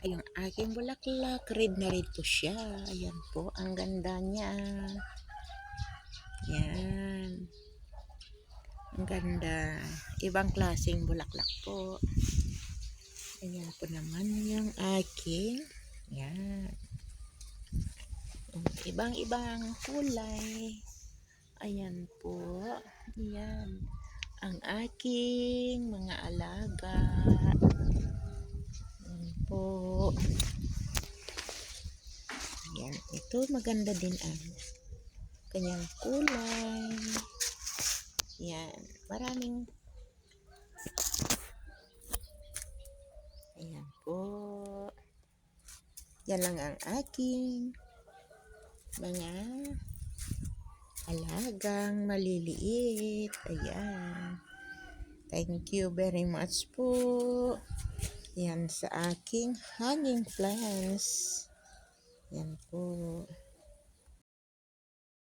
Yung aking bulaklak, red na red po siya. Ayan po, ang ganda niya. Yan. Ang ganda. Ibang klaseng bulaklak po. Ayan po naman yung aking. Yan. Ibang-ibang kulay. Ayan po. Yan. Ang aking mga alaga. Ayan po. Yan. Ito maganda din ang kanyang kulay. Yan. Maraming. Ayan po. Yan lang ang aking mga alagang maliliit. Ayan. Thank you very much po. Yan sa aking hanging plants. Yan po.